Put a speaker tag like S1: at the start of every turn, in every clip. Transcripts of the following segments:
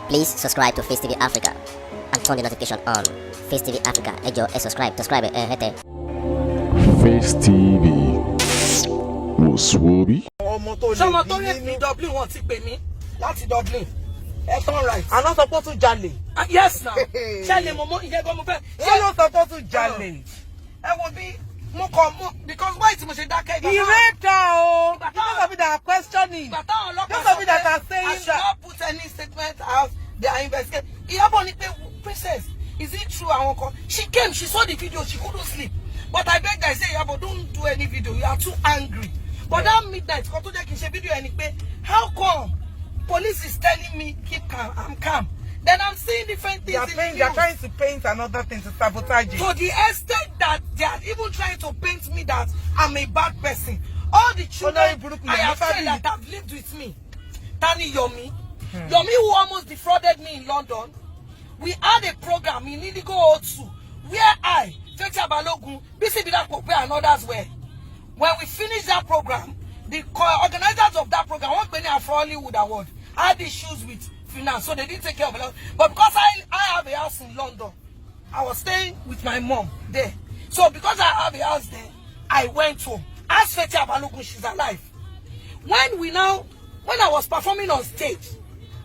S1: Please subscribe to Face TV Africa and turn the notification on. Face TV Africa, ẹ jọ̀ọ́, subscribe, hete.
S2: Face TV Muswobi.
S3: Ṣọmọ tó rẹ̀ ní Dublin wọ́n ti pè mí láti Dublin. Ẹ turn right.
S4: Àná sọ pé ó tún jalè.
S3: Yes now. Ṣẹlẹ̀ mọ̀mọ́ ìyẹn gan mo fẹ́.
S4: Ṣé ló sọ pé ó tún jalè?
S3: Ẹ wo bí mo kọ mo because why tí mo ṣe dákẹ́ ìgbà.
S4: He raped her o. Those of you that are questioning.
S3: Ìgbà táwọn ọlọ́pàá
S4: Those of you that are saying
S3: I should not put any statement out. They are investigating. Ìyábọ̀ ní pé princess, is it true àwọn kan? She came, she saw the video, she couldn't sleep. But I begged her, I say, Ìyábọ̀, don't do any video. You are too angry. But that midnight, kan tó jẹ́ kí n ṣe video ẹni pé, how come police is telling me keep calm, I'm calm. Then I'm seeing different things.
S4: They are trying to paint another thing to sabotage you.
S3: To the extent that they are even trying to paint me that I'm a bad person. All the children I have said that have lived with me. Tani Yomi. Yomi, who almost defrauded me in London. We had a program in Indigo O2 where I, Fetia Balogun, BC Bidakope and others were. When we finished that program, the organizers of that program, one penny for Hollywood Award, had issues with finance, so they didn't take care of it. But because I have a house in London, I was staying with my mom there. So because I have a house there, I went home. Ask Fetia Balogun, she's alive. When I was performing on stage,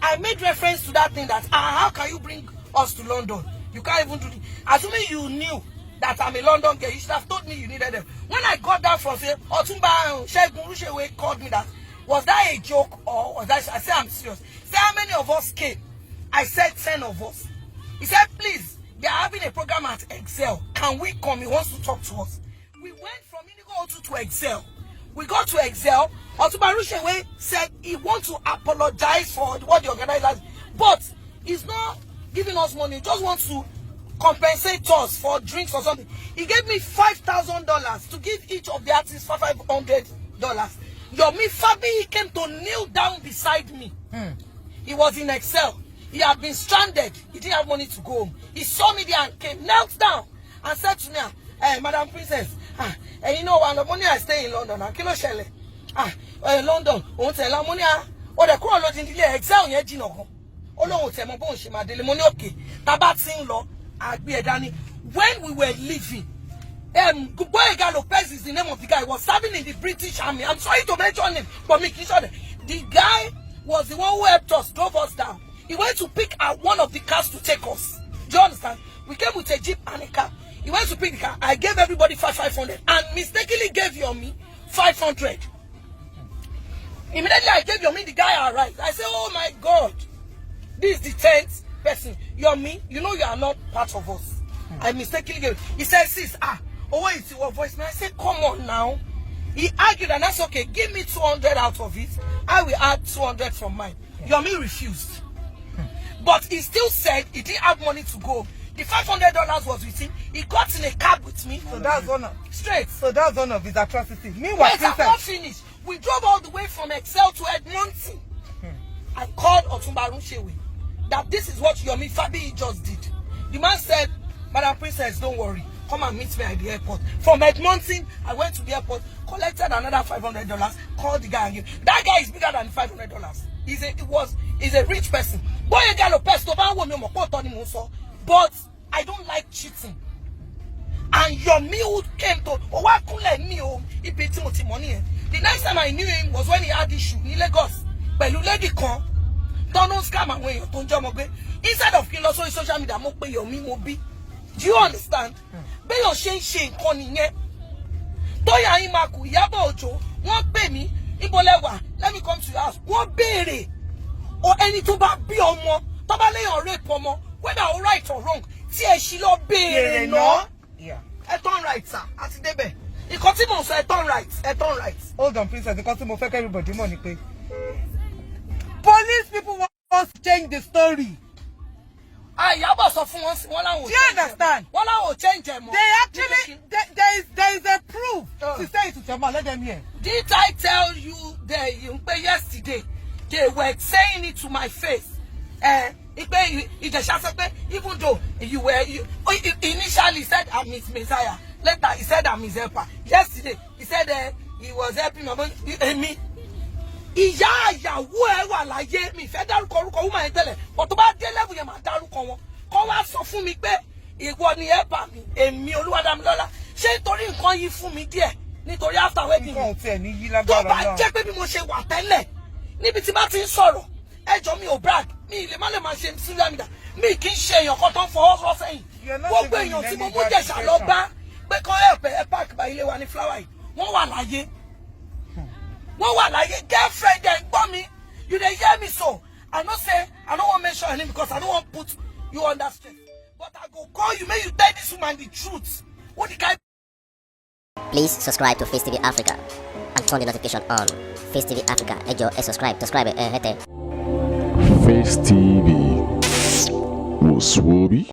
S3: I made reference to that thing that, how can you bring us to London? You can't even do it. Assuming you knew that I'm a London girl, you should have told me you needed them. When I got that from say, Otumba Shegun Rushewe called me that, was that a joke or was that? I said, I'm serious. Say, how many of us came? I said 10 of us. He said, please, they are having a program at Excel. Can we come? He wants to talk to us. We went from Indigo O2 to Excel. We got to Excel. Otumba Rushewe said he wants to apologize for what the organizers, but he's not giving us money. He just wants to compensate us for drinks or something. He gave me $5,000 to give each of the artists $500. Yomi Fabi came to kneel down beside me. He was in Excel. He had been stranded. He didn't have money to go home. He saw me there and came, knelt down and said to me, hey, Madam Princess, and you know, when the money I stay in London, Kilo Shele, London, won't tell money, or the crawl in the Excel, yet, you know. Oh, tell my bone, she my money, okay. Tabat law, I'd be a Danny. When we were leaving, Goboyega Lopez is the name of the guy, was serving in the British Army. I'm sorry to mention him, but making sure that the guy was the one who helped us, drove us down. He went to pick out one of the cars to take us. Do you understand? We came with a jeep and a car. He went to pick the car. I gave everybody 500 and mistakenly gave Yomi 500. Immediately I gave Yomi, the guy arrived. I said, oh my God, this is the 10th person. Yomi, you know you are not part of us. I mistakenly gave. He said, sis, wait, it's your voice. I said, come on now. He argued and that's okay. Give me 200 out of it. I will add 200 from mine. Yomi refused. But he still said he didn't have money to go. The $500 was with him. He got in a cab with me.
S4: So that's one of
S3: straight.
S4: So that's one of his atrocities. Meanwhile,
S3: wait, I'm not finished. We drove all the way from Excel to Edmonton. I called Otumba Rushewe that this is what Yomi Fabi just did. The man said, Madam Princess, don't worry. Come and meet me at the airport. From Edmonton, I went to the airport, collected another $500, called the guy and gave. That guy is bigger than $500. He's a rich person. But I don't like cheating. And Yomi who came to the next time I knew him was when he had issue in Lagos. Pẹ̀lú lady kan, don't scam àwọn èèyàn tó ń jẹ́ ọmọ gbé. Instead of kí n lọ sórí social media, mo pe Yomi mo bí. Do you understand? Béèyàn ṣe ń ṣe nǹkan nìyẹn. Tóyà Imaku, Ìyábọ̀ Òjó, wọ́n pè mí, ibo lẹ wà, let me come to your house. Wọ́n béèrè. O ẹni tó bá bí ọmọ, tó bá léèyàn rape ọmọ, whether right or wrong, tí ẹ ṣì lọ béèrè náà. Ẹ turn right, sir. Àti débẹ̀. Ìkan tí mo sọ ẹ turn right, ẹ turn right.
S4: Hold on, princess, because mo fẹ́ everybody money pay. Police people want us to change the story.
S3: Ìyábọ̀ sọ fún wọn wọ́n láwọn.
S4: Do you understand?
S3: Wọ́n láwọn change ẹ̀ mọ́.
S4: They actually, there is a proof to say it to your mouth. Let them hear.
S3: Did I tell you that yesterday they were saying it to my face? Even though initially said I'm his Messiah, later he said I'm his helper. Yesterday he said he was helping me. Ìyá ìyàwó ẹ wà láyé mi fẹ́ dárúkọ orúkọ woman yẹn tẹ́lẹ̀ but tó bá fún mi pé ìwọ ni ẹ bà mí èmi Olúwadámilọ́lá ṣé nítorí nǹkan yí fún mi díẹ̀ nítorí after wedding
S4: nǹkan ò tiẹ̀ ní yí
S3: tó
S4: lágbára
S3: bá
S4: náà.
S3: jẹ́ pé bí mo ṣe wà tẹ́lẹ̀ níbi tí bá ti ń sọ̀rọ̀ ẹjọ́ mi ò brag mi ilé má lè máa ṣe sílẹ̀ mi dà mi kì í ṣe èèyàn kan tó ń fọwọ́ sọ sẹ́yìn gbogbo èèyàn tí mo mú Jẹ̀ṣà lọ bá pé kọ́ ẹ park bá ilé wa ní flower yìí wọ́n wà láyé girlfriend ẹ̀ gbọ́ mi you dey hear me so I know say I no wan mention your name because I no wan put you under stress but I go call you make you tell this woman the truth what the guy.
S1: Please subscribe to Face TV Africa and turn the notification on. Face TV Africa, ẹ jọ̀ọ́ ẹ subscribe hete.
S2: Face TV was Swoby.